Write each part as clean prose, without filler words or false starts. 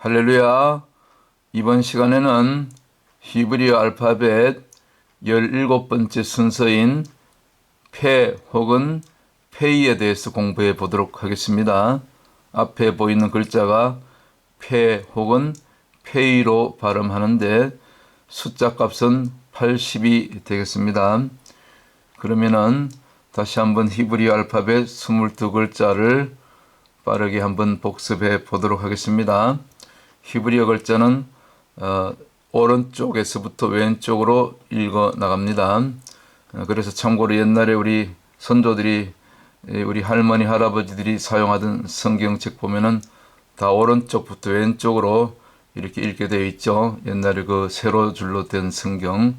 할렐루야. 이번 시간에는 히브리어 알파벳 17번째 순서인 페 혹은 페이에 대해서 공부해 보도록 하겠습니다. 앞에 보이는 글자가 페 혹은 페이로 발음하는데 숫자 값은 80이 되겠습니다. 그러면은 다시 한번 히브리어 알파벳 22글자를 빠르게 한번 복습해 보도록 하겠습니다. 히브리어 글자는 오른쪽에서부터 왼쪽으로 읽어 나갑니다. 그래서 참고로 옛날에 우리 선조들이 우리 할머니 할아버지들이 사용하던 성경책 보면은 다 오른쪽부터 왼쪽으로 이렇게 읽게 되어 있죠. 옛날에 그 세로 줄로 된 성경,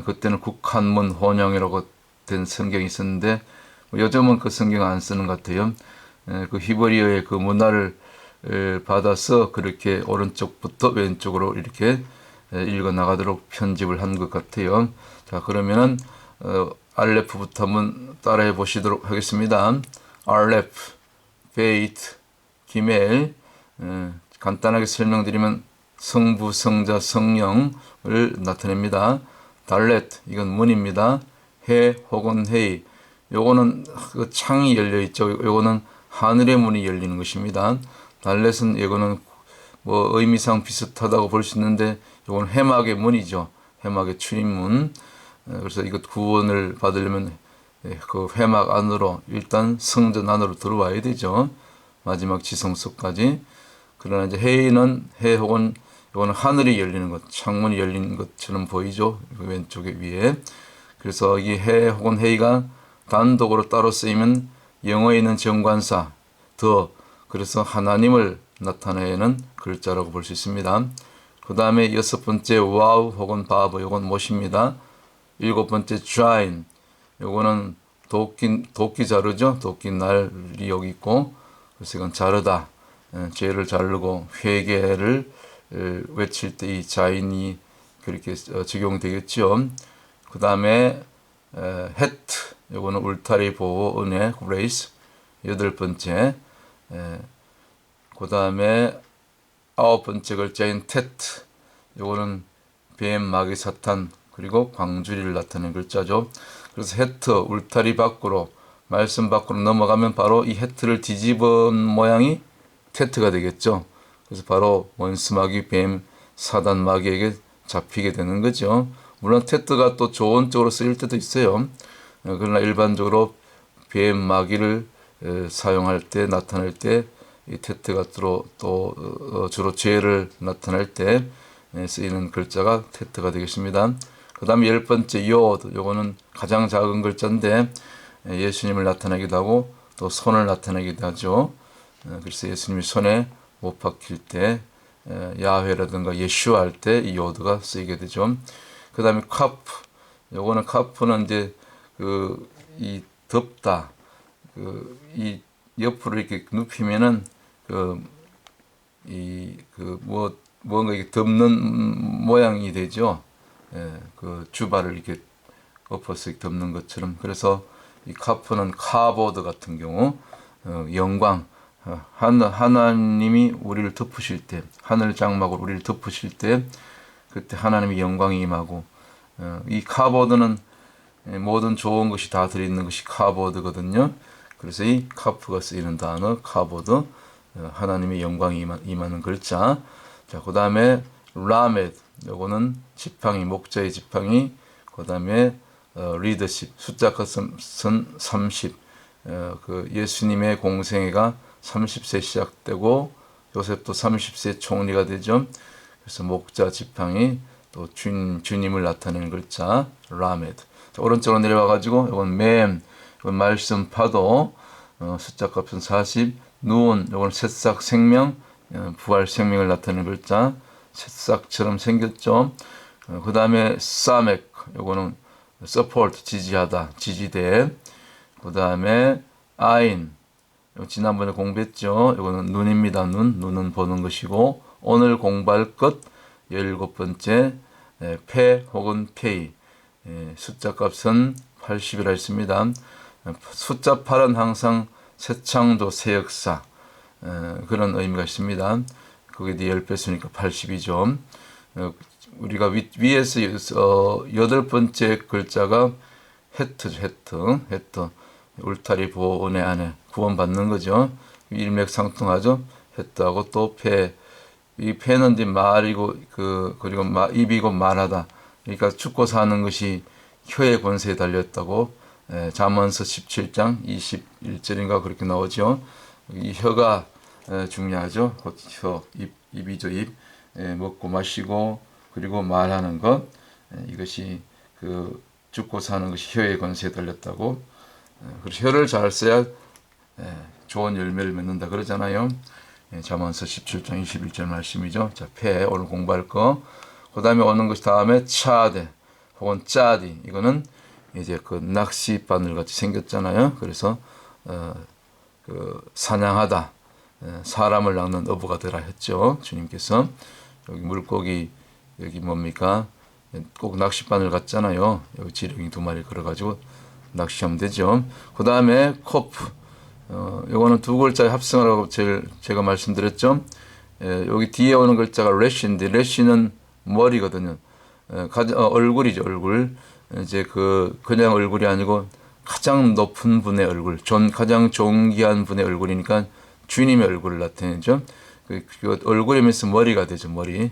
그때는 국한문 혼용이라고 된 성경이 있었는데 요즘은 그 성경 안 쓰는 것 같아요. 그 히브리어의 그 문화를 받아서 그렇게 오른쪽부터 왼쪽으로 이렇게 읽어 나가도록 편집을 한 것 같아요. 자, 그러면은 알레프부터 한번 따라해 보시도록 하겠습니다. 알레프, 베이트, 기멜. 간단하게 설명드리면 성부, 성자, 성령을 나타냅니다. 달렛, 이건 문입니다. 해 혹은 헤이, 요거는 그 창이 열려 있죠. 요거는 하늘의 문이 열리는 것입니다. 달렛은 이거는 뭐 의미상 비슷하다고 볼 수 있는데 이건 해막의 문이죠. 해막의 출입문. 그래서 이것 구원을 받으려면 그 해막 안으로 일단 성전 안으로 들어와야 되죠. 마지막 지성소까지. 그러나 이제 해는 해 혹은 이거는 하늘이 열리는 것, 창문이 열리는 것처럼 보이죠. 왼쪽에 위에. 그래서 이 해 혹은 헤이가 단독으로 따로 쓰이면 영어에 있는 정관사 더, 그래서 하나님을 나타내는 글자라고 볼 수 있습니다. 그 다음에 여섯 번째 와우 혹은 바브, 요건 못입니다. 일곱 번째 좌인, 요거는 도끼 자르죠. 도끼 날이 여기 있고, 그래서 이건 자르다, 죄를 자르고 회개를 외칠 때 이 자인이 그렇게 적용되겠죠. 그 다음에 헤트, 요거는 울타리 보호 은혜 그레이스. 여덟 번째, 그 다음에 아홉 번째 글자인 테트, 요거는 뱀, 마귀, 사탄, 그리고 광주리를 나타내는 글자죠. 그래서 헤트, 울타리 밖으로, 말씀 밖으로 넘어가면 바로 이 헤트를 뒤집은 모양이 테트가 되겠죠. 그래서 바로 원수 마귀, 뱀, 사단 마귀에게 잡히게 되는 거죠. 물론 테트가 또 좋은 쪽으로 쓰일 때도 있어요. 그러나 일반적으로 뱀, 마귀를 사용할 때, 나타낼 때 이 테트가 주로 죄를 나타낼 때 쓰이는 글자가 테트가 되겠습니다. 그 다음에 열 번째 요드, 요거는 가장 작은 글자인데 예수님을 나타내기도 하고 또 손을 나타내기도 하죠. 그래서 예수님이 손에 못 박힐 때, 야훼라든가 예슈아 할 때 이 요드가 쓰이게 되죠. 그 다음에 카프, 요거는 카프는 이제 이 덮다, 이 옆으로 이렇게 눕히면은 뭔가 이렇게 덮는 모양이 되죠. 주발을 이렇게 엎어서 덮는 것처럼. 그래서 이 카프는 카보드 같은 경우, 영광, 하나님이 우리를 덮으실 때, 하늘 장막으로 우리를 덮으실 때, 그때 하나님의 영광이 임하고, 이 카보드는 모든 좋은 것이 다 들어있는 것이 카보드거든요. 그래서 이 카프가 쓰이는 단어, 카보드, 하나님의 영광이 임하는 글자. 자, 그 다음에 라메드, 요거는 지팡이, 목자의 지팡이. 그 다음에 리더십, 숫자 컷은 30. 그 예수님의 공생애가 30세 시작되고 요셉도 30세 총리가 되죠. 그래서 목자, 지팡이, 또 주님을 나타내는 글자 라메드. 자, 오른쪽으로 내려와 가지고 이건 맴, 이건 말씀, 파도, 숫자 값은 40. 누운, 이건 새싹, 생명, 부활, 생명을 나타내는 글자 새싹처럼 생겼죠. 그 다음에 사맥, 이거는 support, 지지하다, 지지대. 그 다음에 아인, 지난번에 공부했죠. 이거는 눈입니다. 눈은 보는 것이고, 오늘 공부할 것 17번째 페 혹은 페이, 숫자 값은 80이라 했습니다. 숫자 8은 항상 새 창조, 새 역사, 그런 의미가 있습니다. 그게 10배수니까 82점. 우리가 위에서 여덟 번째 글자가 해트죠. 해트. 울타리 보호원의 안에 구원받는 거죠. 일맥상통하죠. 해트하고 또 폐. 이 폐는 이제 말이고 그리고 입이고 말하다. 그러니까 죽고 사는 것이 혀의 권세에 달렸다고 잠언서 17장 21절인가 그렇게 나오죠. 이 혀가 중요하죠. 혀, 입이죠. 입. 먹고 마시고 그리고 말하는 것. 이것이 그 죽고 사는 것이 혀의 권세에 달렸다고. 그래서 혀를 잘 써야 좋은 열매를 맺는다 그러잖아요. 잠언서 17장 21절 말씀이죠. 자, 폐 오늘 공부할 거. 그 다음에 오는 것이 다음에 차대 혹은 짜디. 이거는 이제 그 낚시 바늘 같이 생겼잖아요. 그래서 그 사냥하다, 사람을 낚는 어부가 되라 했죠. 주님께서. 여기 물고기 여기 뭡니까? 꼭 낚시 바늘 같잖아요. 여기 지렁이 2마리 걸어가지고 낚시하면 되죠. 그 다음에 코프. 요거는 두 글자의 합성어라고 제가 말씀드렸죠. 여기 뒤에 오는 글자가 래쉬인데 래쉬는 머리거든요. 얼굴이죠, 얼굴. 이제 그냥 얼굴이 아니고 가장 높은 분의 얼굴, 가장 존귀한 분의 얼굴이니까 주님의 얼굴을 나타내죠. 그 얼굴이면서 머리가 되죠, 머리.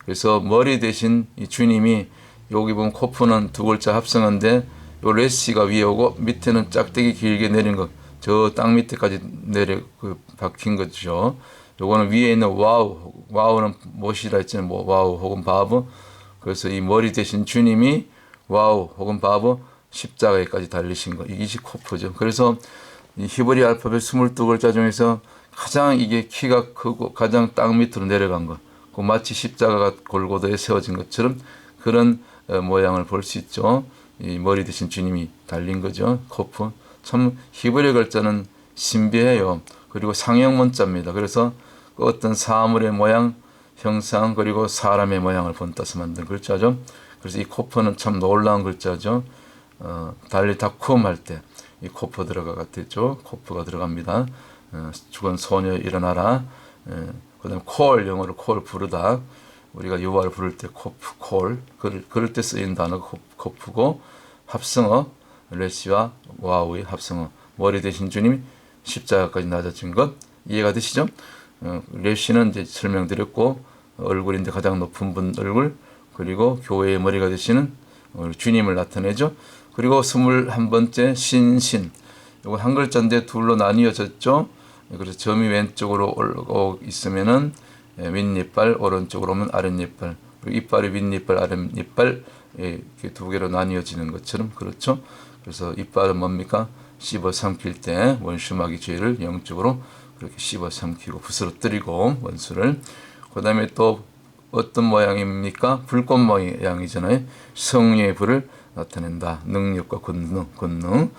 그래서 머리 대신 이 주님이 여기 보면 코프는 두 글자 합성어인데 요 래쉬가 위에 오고 밑에는 짝대기 길게 내린 것. 저 땅 밑에까지 박힌 거죠. 요거는 위에 있는 와우는 못이라 했잖아요. 와우 혹은 바브. 그래서 이 머리 대신 주님이 와우 혹은 바브 십자가에까지 달리신 거. 이것이 코프죠. 그래서 이 히브리 알파벳 22글자 중에서 가장 이게 키가 크고 가장 땅 밑으로 내려간 거. 그 마치 십자가가 골고다에 세워진 것처럼 그런 모양을 볼 수 있죠. 이 머리 대신 주님이 달린 거죠. 코프. 참 히브리 글자는 신비해요. 그리고 상형문자입니다. 그래서 그 어떤 사물의 모양, 형상 그리고 사람의 모양을 본따서 만든 글자죠. 그래서 이 코프는 참 놀라운 글자죠. 달리 다쿰 할 때 이 코프 들어가겠죠. 코프가 들어갑니다. 죽은 소녀 일어나라. 그다음 콜, 영어로 콜 부르다. 우리가 여호와를 부를 때 코프, 콜. 그럴 때 쓰인 단어가 코프고 합성어 래쉬와 와우의 합성어. 머리 대신 주님이 십자가까지 낮아진 것 이해가 되시죠? 래쉬는 이제 설명드렸고 얼굴인데 가장 높은 분 얼굴 그리고 교회의 머리가 되시는 주님을 나타내죠. 그리고 21번째 신신. 이거 한 글자인데 둘로 나뉘어졌죠. 그래서 점이 왼쪽으로 올고 있으면은 윗니빨, 오른쪽으로 오면 아랫니빨. 그리고 이빨이 윗니빨, 아랫니빨 이렇게 두 개로 나뉘어지는 것처럼 그렇죠. 그래서 이빨은 뭡니까? 씹어 삼킬 때 원수마귀 죄를 영적으로 그렇게 씹어 삼키고 부스러뜨리고 원수를. 그 다음에 또 어떤 모양입니까? 불꽃 모양이잖아요. 성령의 불을 나타낸다. 능력과 권능.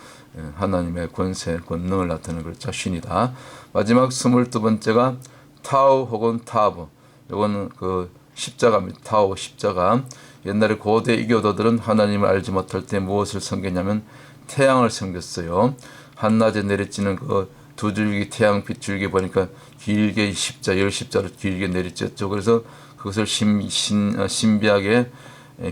하나님의 권세, 권능을 나타내는 글자 신이다. 마지막 22번째가 타우 혹은 타브. 이거는 그 십자가입니다. 타우 십자가. 옛날에 고대 이교도들은 하나님을 알지 못할 때 무엇을 섬겼냐면 태양을 섬겼어요. 한낮에 내리쬐는 그 두 줄기 태양 빗줄기 보니까 길게 열 십자를 길게 내리쬐죠. 그래서 그것을 신비하게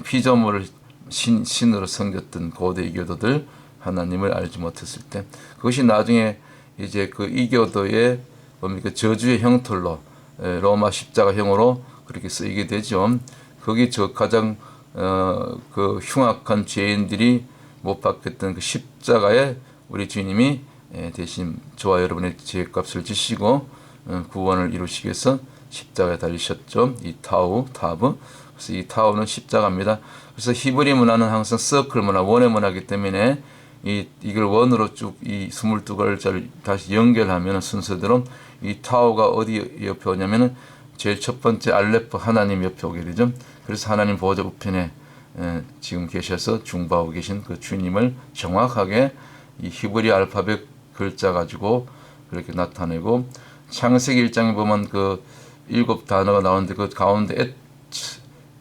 피조물을 신으로 섬겼던 고대 이교도들 하나님을 알지 못했을 때 그것이 나중에 이제 그 이교도의 뭡니까 저주의 형틀로 로마 십자가형으로 그렇게 쓰이게 되죠. 거기 가장 그 흉악한 죄인들이 못 박혔던 그 십자가에 우리 주님이 대신 저와 여러분의 죄값을 지시고 구원을 이루시기 위해서 십자가에 달리셨죠. 이 타브. 그래서 이 타우는 십자가입니다. 그래서 히브리 문화는 항상 서클 문화, 원의 문화이기 때문에 이걸 원으로 쭉 이 22글자를 다시 연결하면 순서대로 이 타우가 어디 옆에 오냐면은 제일 첫 번째 알레프 하나님 옆에 오게 되죠. 그래서 하나님 보호자 우편에 지금 계셔서 중보하고 계신 그 주님을 정확하게 이 히브리 알파벳 글자 가지고 그렇게 나타내고 창세기 1장에 보면 그 7 단어가 나오는데 그 가운데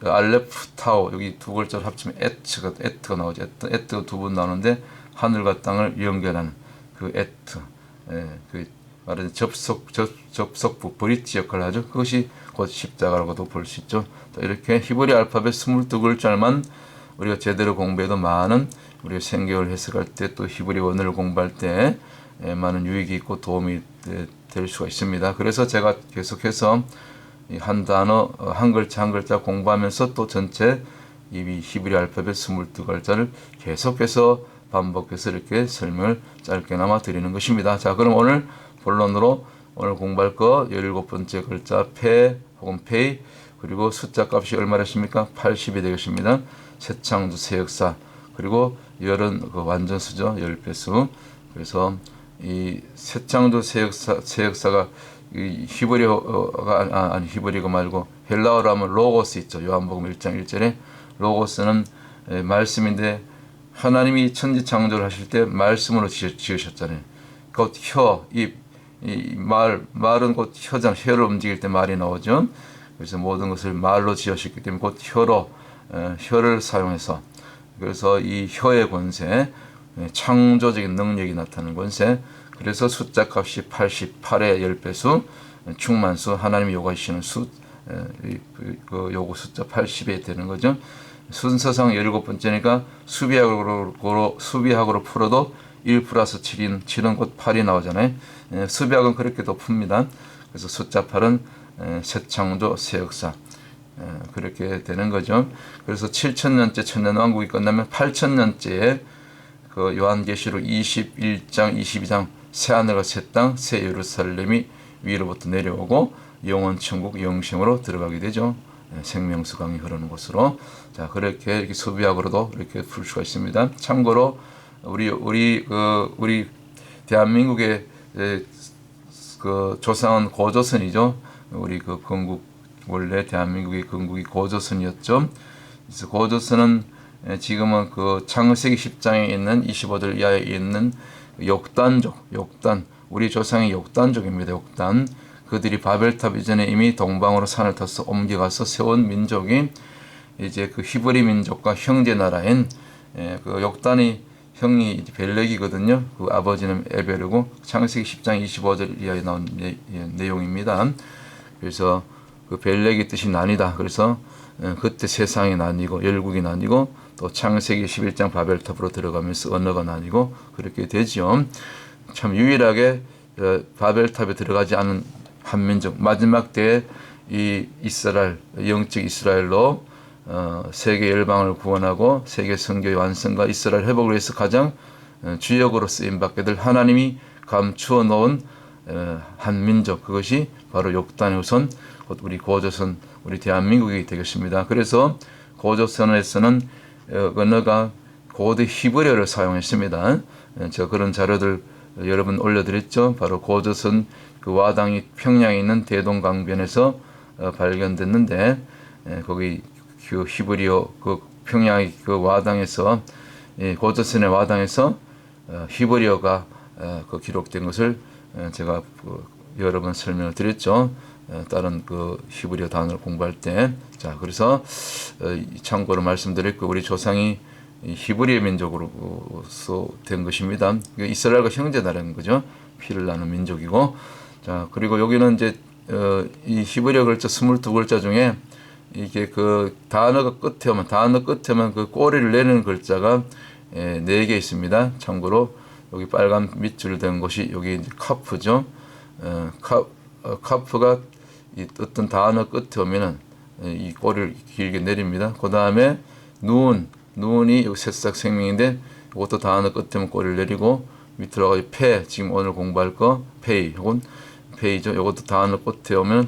알레프 타우 여기 두 글자를 합치면 에트가 나오죠. 에트가 두 번 나오는데 하늘과 땅을 연결하는 그 에트. 그 말하는 접속부 브릿지 역할을 하죠. 그것이 곧 십자가라고도 볼 수 있죠. 이렇게 히브리 알파벳 22글자만 우리가 제대로 공부해도 많은 우리가 생경을 해석할 때 또 히브리 원어를 공부할 때 많은 유익이 있고 도움이 될 수가 있습니다. 그래서 제가 계속해서 한 단어 한 글자 한 글자 공부하면서 또 전체 이 히브리 알파벳 22글자를 계속해서 반복해서 이렇게 설명을 짧게나마 드리는 것입니다. 자, 그럼 오늘 본론으로 오늘 공부할 거 17번째 글자 페 혹은 페이, 그리고 숫자 값이 얼마였습니까? 80이 되겠습니다. 새창조 새역사, 그리고 열은 그 완전수죠. 10배수. 그래서 이 새창조 새역사가 이 히브리어가 아니 히브리어 말고 헬라어로 하면 로고스 있죠. 요한복음 1장 1절에 로고스는 말씀인데 하나님이 천지 창조를 하실 때 말씀으로 지으셨잖아요. 곧 혀, 입, 말은 곧 혀잖아요. 혀를 움직일 때 말이 나오죠. 그래서 모든 것을 말로 지으셨기 때문에 곧 혀를 사용해서, 그래서 이 혀의 권세, 창조적인 능력이 나타나는 권세, 그래서 숫자 값이 88의 10배수, 충만수, 하나님이 요구하시는 그 요구 숫자 80이 되는 거죠. 순서상 17번째니까 수비학으로 풀어도 1 플러스 7은 곧 8이 나오잖아요. 수비학은 그렇게도 풉니다. 그래서 숫자 8은 새창조 새역사, 그렇게 되는 거죠. 그래서 7000년째 천년왕국이 끝나면 8000년째에 그 요한계시록 21장 22장 새하늘과 새 땅 새 예루살렘이 위로부터 내려오고 영원 천국 영생으로 들어가게 되죠. 생명수 강이 흐르는 곳으로. 자, 그렇게 이렇게 수비학으로도 이렇게 풀 수가 있습니다. 참고로 우리 대한민국의 그 조상은 고조선이죠. 우리 그 건국, 원래 대한민국의 건국이 고조선이었죠. 그래서 고조선은 지금은 그 창세기 10장에 있는 25절 이하에 있는 욕단족, 우리 조상의 욕단족입니다. 욕단. 그들이 바벨탑 이전에 이미 동방으로 산을 타서 옮겨가서 세운 민족이 이제 그 히브리 민족과 형제 나라인 그 욕단이 형이 벨렉이거든요. 그 아버지는 에벨이고 창세기 10장 25절 이하에 나온 내용입니다. 그래서 그 벨렉의 뜻이 난이다. 그래서 그때 세상이 나뉘고 열국이 나뉘고 또 창세기 11장 바벨탑으로 들어가면서 언어가 나뉘고 그렇게 되죠. 참 유일하게 바벨탑에 들어가지 않은 한민족, 마지막 때에 이 이스라엘, 영적 이스라엘로 세계 열방을 구원하고 세계 선교의 완성과 이스라엘 회복을 위해서 가장 주역으로 쓰임받게 될 하나님이 감추어 놓은 한민족, 그것이 바로 욕단의 후손, 곧 우리 고조선, 우리 대한민국이 되겠습니다. 그래서 고조선에서는 언어가 고대 히브리어를 사용했습니다. 제가 그런 자료들 여러분 올려드렸죠. 바로 고조선 그 와당이 평양에 있는 대동강변에서 발견됐는데 거기 그 히브리어 그 평양의 그 와당에서 고조선의 와당에서 히브리어가 그 기록된 것을 제가 여러 번 설명을 드렸죠. 다른 그 히브리어 단어를 공부할 때. 자, 그래서 참고로 말씀드렸고 우리 조상이 히브리어 민족으로서 된 것입니다. 이스라엘과 형제나라는 거죠. 피를 나눈 민족이고. 자, 그리고 여기는 이제 이 히브리어 글자 22글자 중에 이게 그 단어 끝에 오면 그 꼬리를 내리는 글자가 4개 있습니다. 참고로 여기 빨간 밑줄 된 것이 여기 카프죠. 카프가 이 어떤 단어 끝에 오면은 이 꼬리를 길게 내립니다. 그 다음에 눈이 여기 새싹 생명인데 이것도 단어 끝에 오면 꼬리를 내리고 밑으로 가서 페, 지금 오늘 공부할 거 페이 혹은 페이죠. 이것도 단어 끝에 오면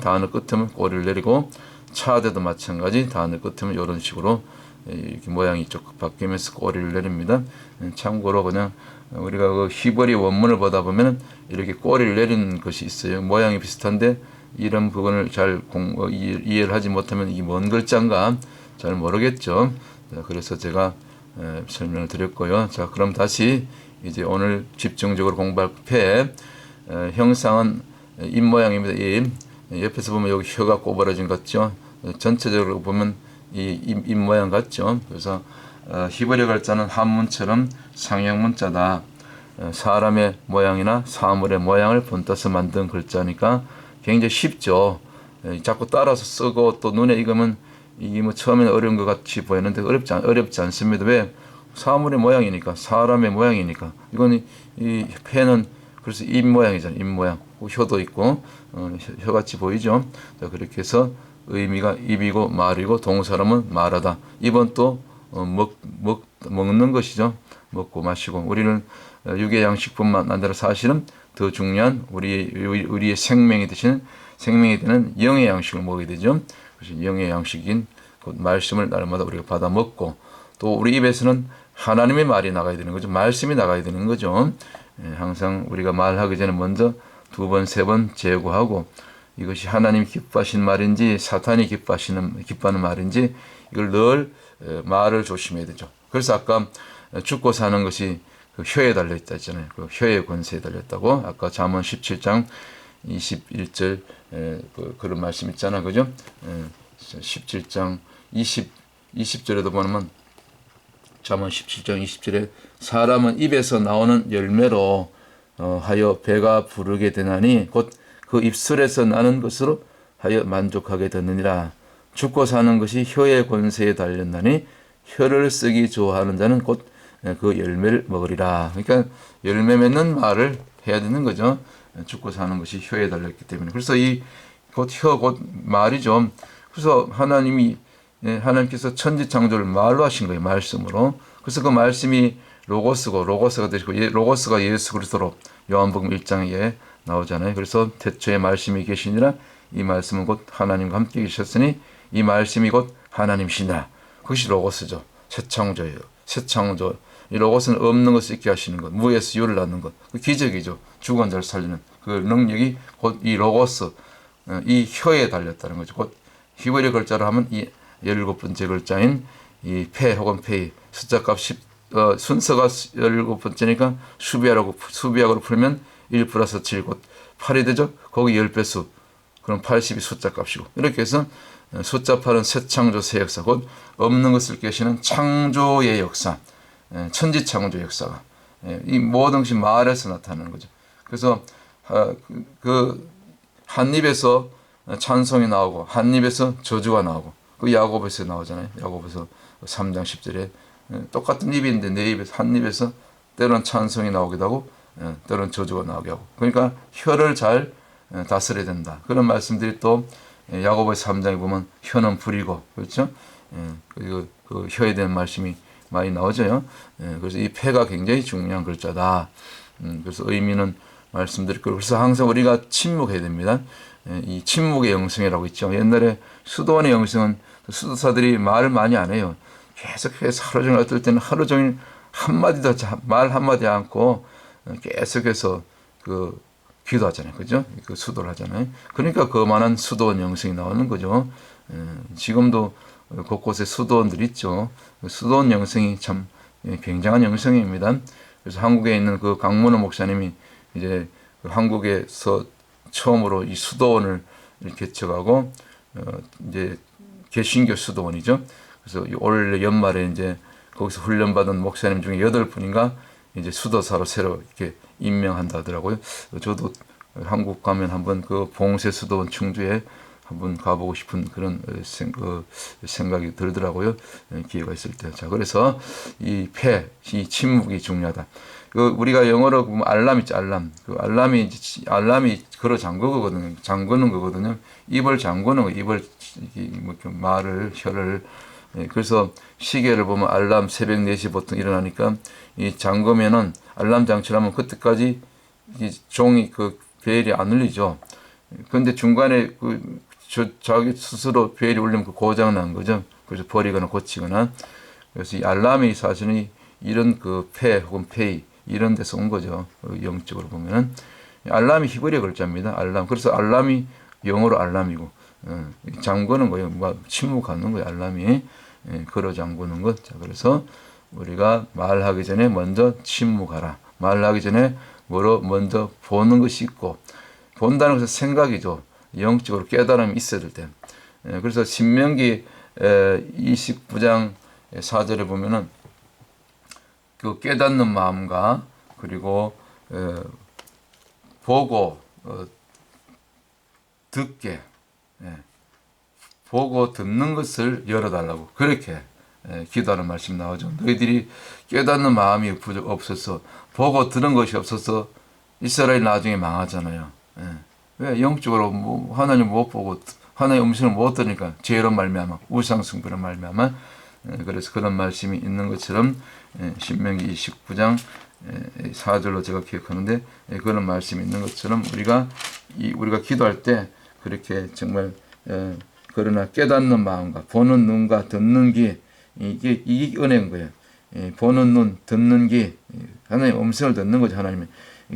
꼬리를 내리고 차대도 마찬가지 단어 끝에 오면 이런 식으로 이렇게 모양이 쭉 바뀌면서 꼬리를 내립니다. 참고로 그냥 우리가 그 히브리 원문을 보다 보면 이렇게 꼬리를 내리는 것이 있어요. 모양이 비슷한데 이런 부분을 잘 이해를 하지 못하면 이게 뭔 글자인가 잘 모르겠죠. 자, 그래서 제가 설명을 드렸고요. 자, 그럼 다시 이제 오늘 집중적으로 공부할 패 형상은 입 모양입니다. 입. 옆에서 보면 여기 혀가 꼬부라진 것 같죠. 전체적으로 보면 이 입 모양 같죠. 그래서 히브리 글자는 한문처럼 상형 문자다. 사람의 모양이나 사물의 모양을 본떠서 만든 글자니까 굉장히 쉽죠. 자꾸 따라서 쓰고 또 눈에 익으면 이게 뭐 처음에는 어려운 것 같이 보이는데 어렵지 않습니다. 왜? 사물의 모양이니까, 사람의 모양이니까. 이건 이 폐는 그래서 입 모양이잖아요. 입 모양. 혀도 있고 혀같이 보이죠. 자, 그렇게 해서 의미가 입이고 말이고 동사로는 말하다. 입은 또 먹는 것이죠. 먹고 마시고. 우리는 육의 양식뿐만 아니라 사실은 더 중요한 우리의 생명이 되는 영의 양식을 먹어야 되죠. 그래서 영의 양식인 그 말씀을 날마다 우리가 받아 먹고 또 우리 입에서는 하나님의 말이 나가야 되는 거죠. 말씀이 나가야 되는 거죠. 항상 우리가 말하기 전에 먼저 2번, 3번 제고하고 이것이 하나님 기뻐하시는 말인지 사탄이 기뻐하는 말인지 이걸 늘 말을 조심해야 되죠. 그래서 아까 죽고 사는 것이 그 혀에 달려있다 했잖아요. 그 혀의 권세에 달렸다고 아까 잠언 17장 21절 그런 말씀 있잖아. 그죠? 17장 20절에도 보면 잠언 17장 20절에 사람은 입에서 나오는 열매로 하여 배가 부르게 되나니 곧 그 입술에서 나는 것으로 하여 만족하게 되느니라. 죽고 사는 것이 혀의 권세에 달렸나니 혀를 쓰기 좋아하는 자는 곧 그 열매를 먹으리라. 그러니까 열매 맺는 말을 해야 되는 거죠. 죽고 사는 것이 혀에 달렸기 때문에. 그래서 이 곧 혀, 곧 말이죠. 그래서 하나님께서 천지 창조를 말로 하신 거예요. 말씀으로. 그래서 그 말씀이 로고스가 되시고 로고스가 예수 그리스도로 요한복음 1장에 나오잖아요. 그래서 태초에 말씀이 계시니라 이 말씀은 곧 하나님과 함께 계셨으니 이 말씀이 곧 하나님이시니라. 그것이 로고스죠. 새 창조예요. 새 창조. 이 로고스는 없는 것을 있게 하시는 것, 무에서 유를 낳는 것, 그 기적이죠. 죽은 자를 살리는 그 능력이 곧 이 로고스, 이 혀에 달렸다는 거죠. 곧 히브리 글자로 하면 이 17번째 글자인 이 폐 혹은 페이 숫자값 순서가 17번째니까 수비학으로 풀면 1 플러스 7 곧 8이 되죠. 거기 10배수 그럼 80이 숫자 값이고 이렇게 해서 숫자 8은 새 창조 새 역사 곧 없는 것을 깨시는 창조의 역사 천지 창조 역사가 이 모든 것이 말에서 나타나는 거죠. 그래서 그 한 입에서 찬송이 나오고 한 입에서 저주가 나오고 그 야고보에서 나오잖아요. 야고보에서 3장 10절에 똑같은 입인데 내 입에서 한 입에서 때로는 찬송이 나오기도 하고 때로는 저주가 나오게 하고 그러니까 혀를 잘 다스려야 된다. 그런 말씀들이 또 야고보에서 3장에 보면 혀는 불이고 그렇죠. 그리고 그 혀에 대한 말씀이 많이 나오죠. 그래서 이 폐가 굉장히 중요한 글자다. 그래서 의미는 말씀드릴 거고 그래서 항상 우리가 침묵해야 됩니다. 이 침묵의 영성이라고 있죠. 옛날에 수도원의 영성은 수도사들이 말을 많이 안 해요. 계속해서 하루 종일 어떨 때는 하루 종일 한마디도 말 한마디 않고 계속해서 그 기도하잖아요. 그죠? 그 수도를 하잖아요. 그러니까 그만한 수도원 영성이 나오는 거죠. 지금도 곳곳에 수도원들이 있죠. 수도원 영성이 참 굉장한 영성입니다. 그래서 한국에 있는 그 강문호 목사님이 이제 한국에서 처음으로 이 수도원을 개척하고 이제 개신교 수도원이죠. 그래서 올 연말에 이제 거기서 훈련받은 목사님 중에 8분인가 이제 수도사로 새로 이렇게 임명한다 하더라고요. 저도 한국 가면 한번 그 봉쇄 수도원 충주에 한번 가보고 싶은 그런 생각이 들더라고요. 기회가 있을 때. 자, 그래서 이 침묵이 중요하다. 우리가 영어로 보면 알람 있죠, 알람. 알람이 걸어 잠그는 거거든요. 입을 잠그는 거, 말을, 혀를. 그래서 시계를 보면 알람 새벽 4시 보통 일어나니까 이 잠그면은 알람 장치를 하면 그때까지 종이 벨이 안 울리죠. 그런데 중간에 자기 스스로 벨이 울리면 고장 난 거죠. 그래서 버리거나 고치거나. 그래서 이 알람이 사실은 이런 폐 혹은 페이 이런 데서 온 거죠. 영적으로 보면은 알람이 히브리 글자입니다. 알람. 그래서 알람이 영어로 알람이고 잠그는 거예요. 침묵하는 거예요. 알람이 걸어 잠그는 것. 자, 그래서 우리가 말하기 전에 먼저 침묵하라. 말하기 전에 먼저 보는 것이 있고 본다는 것은 생각이죠. 영적으로 깨달음이 있어야 될 때. 그래서 신명기 29장 4절에 보면은 그 깨닫는 마음과 그리고 보고 듣게, 보고 듣는 것을 열어달라고 그렇게 기도하는 말씀 나오죠. 너희들이 깨닫는 마음이 없어서 보고 들은 것이 없어서 이스라엘 나중에 망하잖아요. 왜 영적으로 뭐 하나님 못 보고 하나님의 음성을 못 들으니까 죄로 말미암아 우상 숭배로 말미암아 그래서 그런 말씀이 있는 것처럼 신명기 29장 4절로 제가 기억하는데 그런 말씀이 있는 것처럼 우리가 기도할 때 그렇게 정말 그러나 깨닫는 마음과 보는 눈과 듣는 귀 이게 은혜인 거예요. 보는 눈, 듣는 귀 하나님의 음성을 듣는 거죠. 하나님의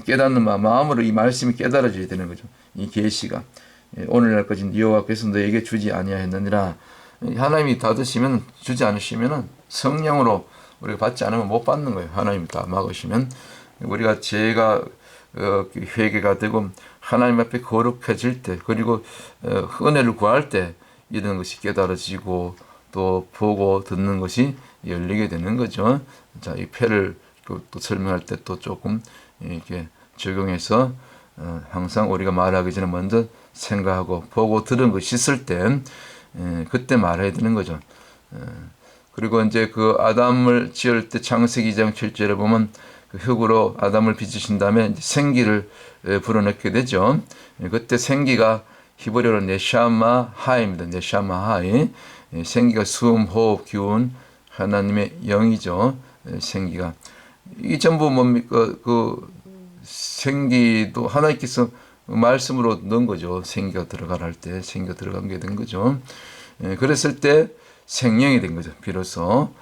깨닫는 마음으로 이 말씀이 깨달아져야 되는 거죠. 이 계시가 오늘날까지 여호와께서 너에게 주지 아니하였느니라. 하나님이 닫으시면 주지 않으시면은 성령으로 우리가 받지 않으면 못 받는 거예요. 하나님이 다 막으시면 우리가 죄가 회개가 되고 하나님 앞에 거룩해질 때 그리고 은혜를 구할 때 이런 것이 깨달아지고 또 보고 듣는 것이 열리게 되는 거죠. 자, 이 패를 또 설명할 때 또 조금 이렇게 적용해서 항상 우리가 말하기 전에 먼저 생각하고 보고 들은 것이 있을 때 그때 말해야 되는 거죠. 그리고 이제 그 아담을 지을 때 창세기 2장 7절에 보면 그 흙으로 아담을 빚으신 다음에 이제 생기를 불어넣게 되죠. 그때 생기가 히브리어로 네샤마 하입니다. 네샤마 하이. 생기가 숨, 호흡, 기운, 하나님의 영이죠. 생기가. 이 전부 뭡니까? 그 생기도 하나님께서 말씀으로 넣은 거죠. 생기가 들어가라 할 때 생기가 들어간 게 된 거죠. 그랬을 때 생명이 된 거죠. 비로소.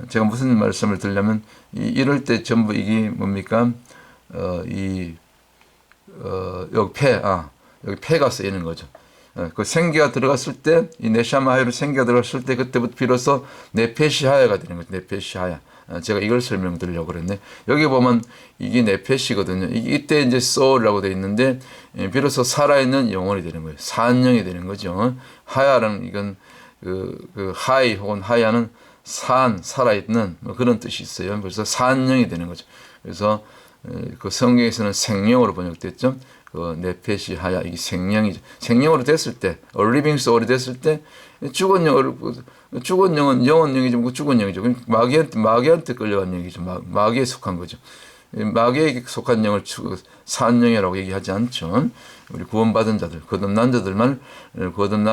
제가 무슨 말씀을 드리려면 이럴 때 전부 이게 뭡니까? 여기 폐가 쓰이는 거죠. 그 생기가 들어갔을 때, 이 네샤마하야로 생기가 들어갔을 때, 그때부터 비로소 네페시하야가 되는 거죠. 네페시하야. 제가 이걸 설명드리려고 그랬네. 여기 보면 이게 네페시거든요. 이때 이제 소울이라고 되어 있는데, 비로소 살아있는 영혼이 되는 거예요. 산영이 되는 거죠. 하야는 이건 그 하이 혹은 하야는 살아있는 뭐 그런 뜻이 있어요. 그래서 산영이 되는 거죠. 그래서 그 성경에서는 생명으로 번역됐죠. 그 네페시 하야 이게 생명이죠. 생명으로 됐을 때, 리빙 소울이 됐을 때 죽은 영은 영은 영이죠. 그 죽은 영이죠. 마귀한테 끌려간 영이죠. 마귀에 속한 거죠. 마귀에 속한 영을 산영이라고 얘기하지 않죠. 우리 구원받은 자들, 거듭난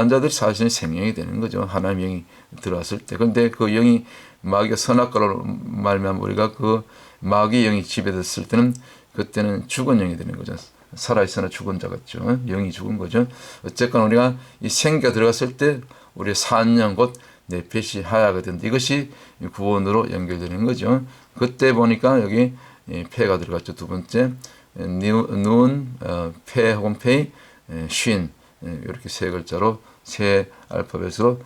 자들이 사실은 생명이 되는 거죠. 하나님의 영이 들어왔을 때. 그런데 그 영이 마귀가 선악과로 말미암아 우리가 그 마귀의 영이 지배됐을 때는 그때는 죽은 영이 되는 거죠. 살아있으나 죽은 자 같죠. 영이 죽은 거죠. 어쨌건 우리가 이 생기가 들어갔을 때 우리의 산영 곧 네페시 하야가 된다. 이것이 구원으로 연결되는 거죠. 그때 보니까 여기 폐가 들어갔죠. 두 번째 눈, 폐 혹은 페이, 쉰 이렇게 세 글자로 세 알파벳으로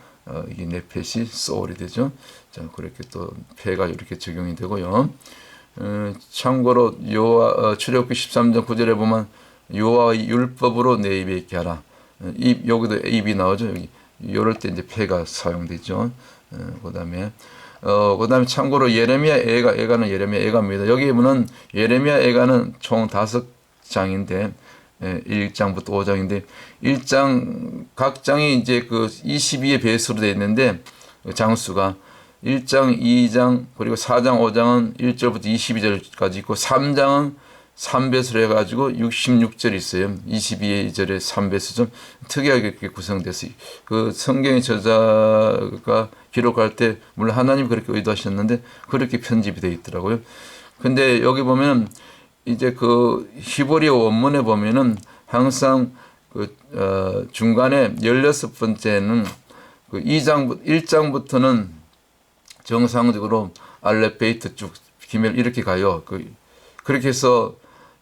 이게 네페시 소울이 되죠. 자, 그렇게 또 폐가 이렇게 적용이 되고요. 참고로 출애굽기 13장 9절에 보면 여호와의 율법으로 내 입에 있게 하라. 여기도 입이 나오죠. 여기 이럴 때 이제 폐가 사용되죠. 그다음에 참고로 예레미야 애가는 예레미야 애가입니다. 여기 보면 예레미야 애가는 총 5장인데 1장부터 5장인데 1장 각 장이 이제 그 22의 배수로 되어 있는데 장수가 1장, 2장, 그리고 4장, 5장은 1절부터 22절까지 있고 3장은 3배수로 해가지고 66절이 있어요. 22절에 3배수 좀 특이하게 이렇게 구성됐어요. 그 성경의 저자가 기록할 때 물론 하나님 그렇게 의도하셨는데 그렇게 편집이 되어 있더라고요. 근데 여기 보면 이제 그 히브리어 원문에 보면은 항상 중간에 16번째는 그 1장부터는 정상적으로 알렙 베이트 쭉 기멜 이렇게 가요. 그렇게 해서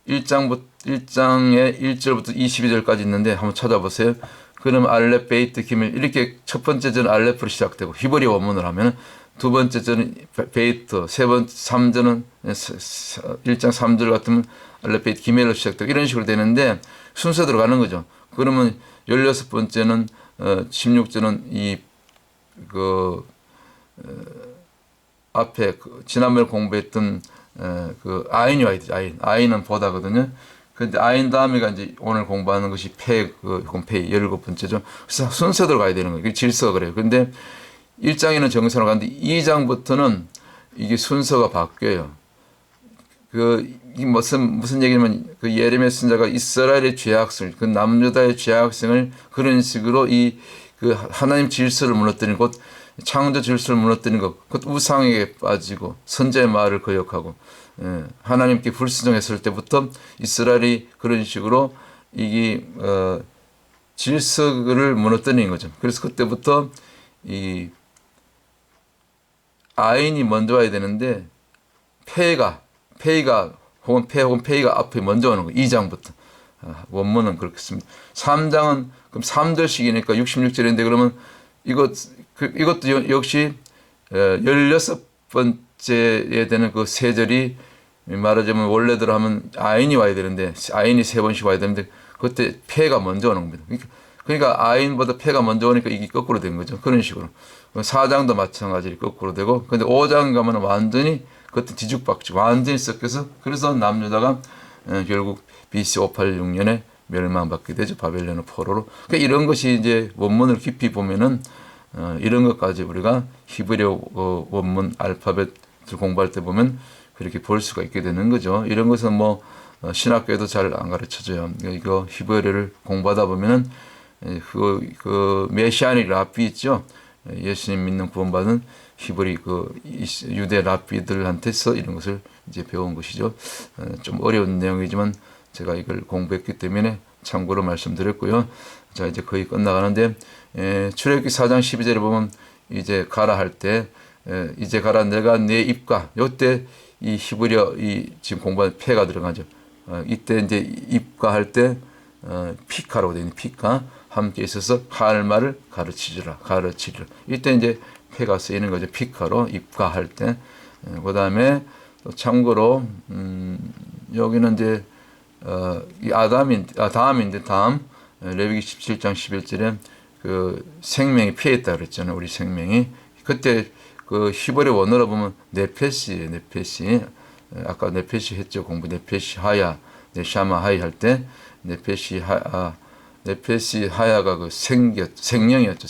1장의 1절부터 22절까지 있는데 한번 찾아보세요. 그럼 알렙 베이트 기멜 이렇게 첫 번째 절은 알렙으로 시작되고 히브리어 원문을 하면 두 번째 절은 베이트, 3절은 1장 3절 같으면 알렙 베이트 기멜로 시작되고 이런 식으로 되는데 순서대로 가는 거죠. 그러면 16번째는 16절은 앞에 지난번에 공부했던 그 아인이 와야 되죠. 아인은 보다거든요. 근데 아인 다음에가 이제 오늘 공부하는 것이 페이 17번째죠. 그래서 순서대로 가야 되는 거예요. 그 질서가 그래요. 근데 1장에는 정선으로 가는데 2장부터는 이게 순서가 바뀌어요. 이 무슨 얘기냐면 그 예레미야 선지자가 이스라엘의 죄악성을 그 남유다의 죄악성을 그런 식으로 그 하나님 질서를 무너뜨린 것 창조 질서를 무너뜨린 것, 그 우상에게 빠지고 선자의 말을 거역하고 하나님께 불순종했을 때부터 이스라엘이 그런 식으로 이게 질서를 무너뜨리는 거죠. 그래서 그때부터 이 아인이 먼저 와야 되는데 페이가 혹은 페이가 앞에 먼저 오는 거. 2장부터. 원문은 그렇겠습니다. 3장은 그럼 3절씩이니까 66절인데 그러면 이것도 역시 16번째에 되는 그 세 절이 말하자면 원래대로 하면 아인이 와야 되는데 아인이 세 번씩 와야 되는데 그때 페가 먼저 오는 겁니다. 그러니까 아인보다 페가 먼저 오니까 이게 거꾸로 된 거죠. 그런 식으로. 4장도 마찬가지로 거꾸로 되고 근데 5장 가면 완전히 그것도 뒤죽박죽 완전히 섞여서 그래서 남유다가 결국 BC 586년에 멸망받게 되죠. 바벨론의 포로로. 그러니까 이런 것이 이제 원문을 깊이 보면은 이런 것까지 우리가 히브리어 원문 알파벳을 공부할 때 보면 그렇게 볼 수가 있게 되는 거죠. 이런 것은 뭐 신학교에도 잘 안 가르쳐줘요. 이거 히브리어를 공부하다 보면은 그 메시아닉 랍비 있죠. 예수님 믿는 구원받은 히브리 유대 랍비들한테서 이런 것을 이제 배운 것이죠. 좀 어려운 내용이지만 제가 이걸 공부했기 때문에 참고로 말씀드렸고요. 자 이제 거의 끝나가는데 출애굽기 4장 12절에 보면 이제 가라 할 때 이제 가라 내가 내 입과 요때 이 히브리어 지금 공부한 페가 들어가죠. 이때 이제 입과 할 때 피카라고 되어 있는 피카 함께 있어서 할 말을 가르치리라. 이때 이제 페가 쓰이는 거죠. 피카로 입가할 때. 그다음에 또 참고로 여기는 이제 다음 레위기 17장 11절에 그 생명이 피했다 그랬잖아요. 우리 생명이 그때 그 히브리 원어로 보면 네페시예요. 네페시. 아까 네페시 했죠. 공부 네페시 하야, 네샤마 하이 할 때 네페시 하야가 그 생명이었죠.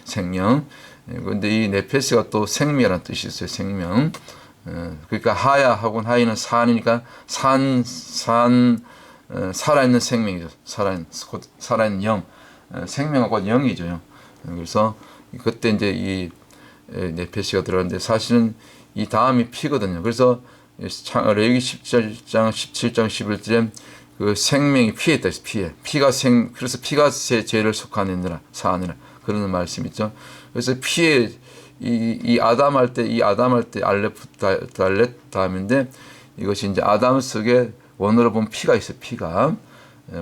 생명. 그런데 이 네페스가 또 생명이라는 뜻이 있어요. 생명. 그러니까 하야하고는 하이는 산이니까 살아있는 생명이죠. 살아있는 영. 생명하고 영이죠. 그래서 그때 이제 이 네페시가 들어갔는데 사실은 이 다음이 피거든요. 그래서 레위기 17장 11절에 그 생명이 피에 있다. 피가 그래서 피가 죄를 속하느니라 사하느라 그런 말씀 있죠. 그래서 피에 이 아담 할 때 알레프 달렛 다음인데 이것이 이제 아담 속에 원어로 보면 피가 있어요. 피가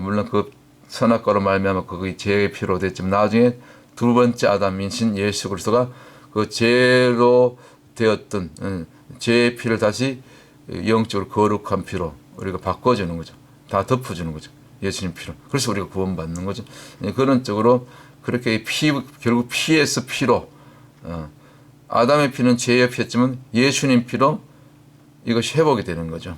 물론 그 선악과로 말미암아 그게 죄의 피로 됐지만 나중에 두 번째 아담이신 예수 그리스도가 그 죄로 되었던 죄의 피를 다시 영적으로 거룩한 피로 우리가 바꿔주는 거죠. 다 덮어주는 거죠. 예수님 피로. 그래서 우리가 구원받는 거죠. 그런 쪽으로 그렇게 결국 피에서 피로 아담의 피는 죄의 피였지만 예수님 피로 이것이 회복이 되는 거죠.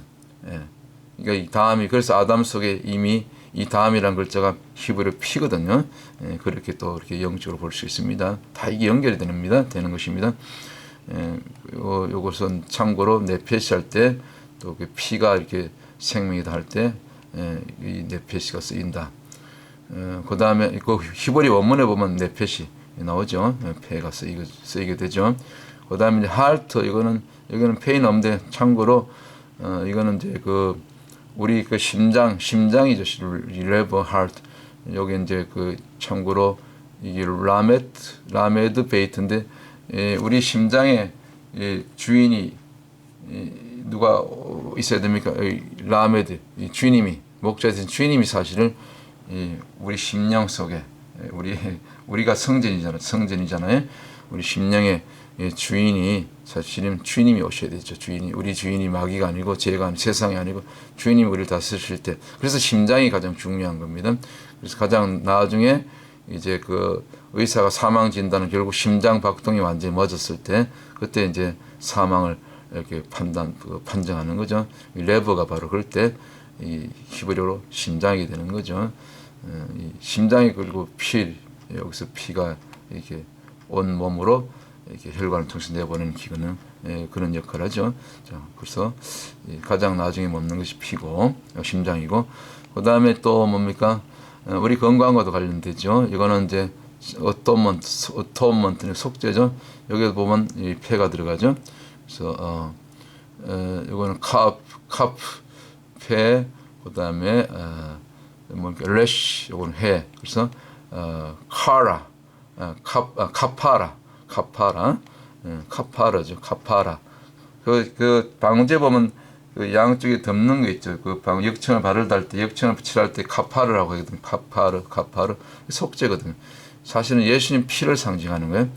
그러니까 이 다음이 그래서 아담 속에 이미 이 다음이라는 글자가 히브리어 피거든요. 그렇게 또 이렇게 영적으로 볼 수 있습니다. 다 이게 연결이 되는 것입니다. 요것은 참고로 네페시 할 때 또 그 피가 이렇게 생명이다 할 때 이 네페시가 쓰인다. 그 다음에 그 히브리 원문에 보면 네페시 나오죠. 페가 쓰이게 되죠. 그 다음에 이제 하트 여기는 페인 없는데 참고로 이거는 이제 그 우리 그 심장이죠. 리버 하트. 여기 이제 그 참고로 이게 라메드 베이트인데 우리 심장의 주인이 누가 있어야 됩니까? 라메드 주님이 목자이신 주님이 사실은 우리 심령 속에 우리가 성전이잖아요. 우리 심령의 주인이 사실은 주님이 오셔야 되죠. 우리 주인이 마귀가 아니고 죄가 아니고 세상이 아니고 주인이 우리를 다스리실 때 그래서 심장이 가장 중요한 겁니다. 그래서 가장 나중에 이제 그 의사가 사망 진단은 결국 심장 박동이 완전히 멎었을 때 그때 이제 사망을 이렇게 판정하는 거죠. 이 레버가 바로 그럴 때 이 히브리어로 심장이 되는 거죠. 이 심장이 그리고 여기서 피가 이렇게 온 몸으로 이렇게 혈관을 통해서 내보내는 기관은 그런 역할을 하죠. 자, 그래서 가장 나중에 멈는 것이 피고 심장이고, 그 다음에 또 뭡니까? 우리 건강과도 관련되죠. 이거는 이제 어토먼트는 속죄죠. 여기에 보면 이 폐가 들어가죠. 그래서 이거는 폐, 그 다음에 뭡니까? 레쉬, 이거는 해. 그래서 카파라죠. 카파라. 그 방제 보면 그 양쪽에 덮는 거 있죠. 그 역청을 발을 달 때, 역청을 칠할 때 카파르라고 하거든요. 카파르. 속죄거든요. 사실은 예수님 피를 상징하는 거예요.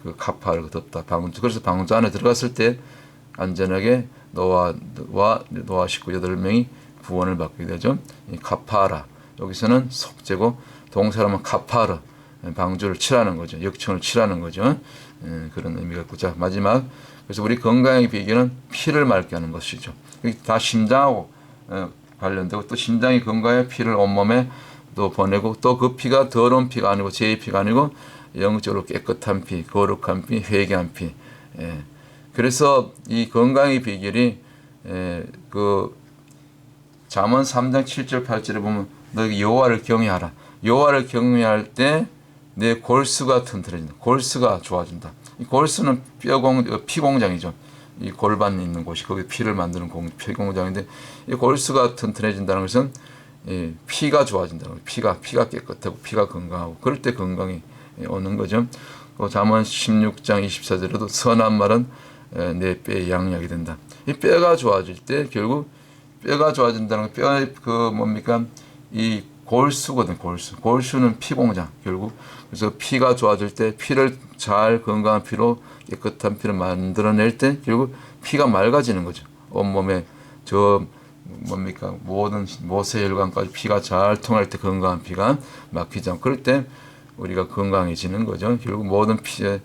그 카파르가 덮다. 그래서 방주 안에 들어갔을 때 안전하게 노아 식구 8명이 구원을 받게 되죠. 이 카파라. 여기서는 속죄고, 동사라면 카파르. 방주를 칠하는 거죠. 역청을 칠하는 거죠. 그런 의미가 있고. 자, 마지막. 그래서 우리 건강의 비결은 피를 맑게 하는 것이죠. 다 심장하고 관련되고, 또 심장이 건강해 피를 온몸에 또 보내고, 또 그 피가 더러운 피가 아니고 죄의 피가 아니고 영적으로 깨끗한 피, 거룩한 피, 회개한 피. 그래서 이 건강의 비결이 그 잠언 3장 7절 8절에 보면 너희 여호와를 경외하라. 여호와를 경외할 때 내 골수가 튼튼해진다. 골수가 좋아진다. 이 골수는 피 공장이죠. 이 골반 있는 곳이 거기 피를 만드는 피 공장인데, 이 골수가 튼튼해진다는 것은 피가 좋아진다는 거예요. 피가 깨끗하고 피가 건강하고, 그럴 때 건강이 오는 거죠. 잠언 16장 24절에도 선한 말은 내 뼈의 양약이 된다. 이 뼈가 좋아질 때 결국 뼈가 좋아진다는 건 뼈의 뭡니까? 이 골수거든. 골수는 피 공장 결국. 그래서 피가 좋아질 때 피를 잘 건강한 피로 깨끗한 피를 만들어낼 때 결국 피가 맑아지는 거죠. 온몸에 뭡니까? 모든 모세혈관까지 피가 잘 통할 때 건강한 피가 막히지 않고, 그럴 때 우리가 건강해지는 거죠. 결국 모든 피에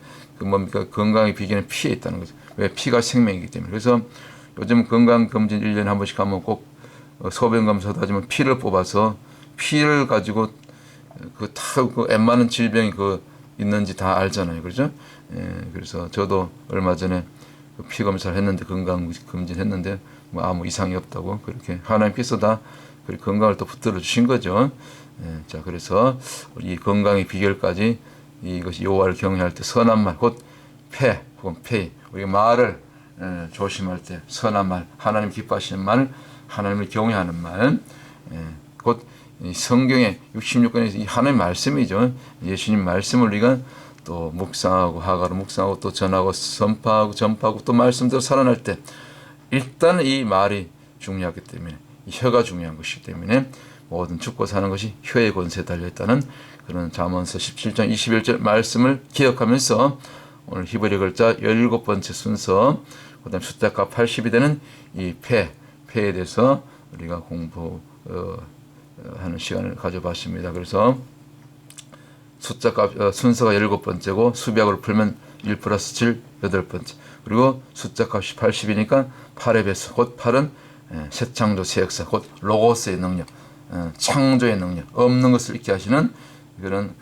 건강의 비결은 피에 있다는 거죠. 왜? 피가 생명이기 때문에. 그래서 요즘 건강검진 1년에 한 번씩 가면 꼭 소변검사도 하지만 피를 뽑아서 피를 가지고 그 웬만한 질병이 있는지 다 알잖아요. 그렇죠? 그래서 저도 얼마 전에 피 검사를 했는데, 건강검진 했는데 뭐 아무 이상이 없다고, 그렇게 하나님께서 다 건강을 또 붙들어 주신 거죠. 자, 그래서 이 건강의 비결까지 이것이 여호와를 경외할 때 선한 말, 곧 혹은 폐, 우리가 말을 조심할 때 선한 말, 하나님 기뻐하시는 말, 하나님을 경외하는 말, 곧 성경의 66권에서 이 하나님의 말씀이죠. 예수님 말씀을 우리가 또 묵상하고 하가로 묵상하고 또 전하고 전파하고 또 말씀대로 살아날 때 일단 이 말이 중요하기 때문에, 이 혀가 중요한 것이기 때문에 모든 죽고 사는 것이 혀의 권세에 달려있다는 그런 잠언서 17장 21절 말씀을 기억하면서 오늘 히브리 글자 17번째 순서, 그 다음 숫자가 80이 되는 이 폐에 대해서 우리가 하는 시간을 가져봤습니다. 그래서 순서가 7번째고 수백으로 풀면 1 플러스 7, 8번째. 그리고 숫자값이 80이니까 8의 배수. 곧 8은 새 창조, 새 역사, 곧 로고스의 능력, 창조의 능력, 없는 것을 있게 하시는 그런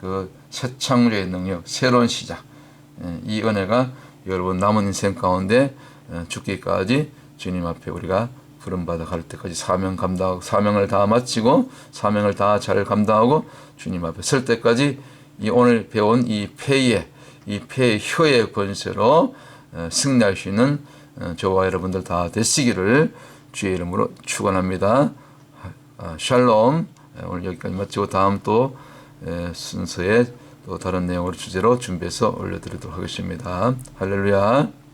새 창조의 능력, 새로운 시작. 이 은혜가 여러분 남은 인생 가운데 죽기까지 주님 앞에 우리가 부름받아 갈 때까지 사명을 다 마치고 사명을 다 잘 감당하고 주님 앞에 설 때까지 이 오늘 배운 이 폐의 혀의 권세로 승리할 수 있는 저와 여러분들 다 되시기를 주의 이름으로 축원합니다. 샬롬. 오늘 여기까지 마치고 다음 또 순서에 또 다른 내용으로 주제로 준비해서 올려드리도록 하겠습니다. 할렐루야.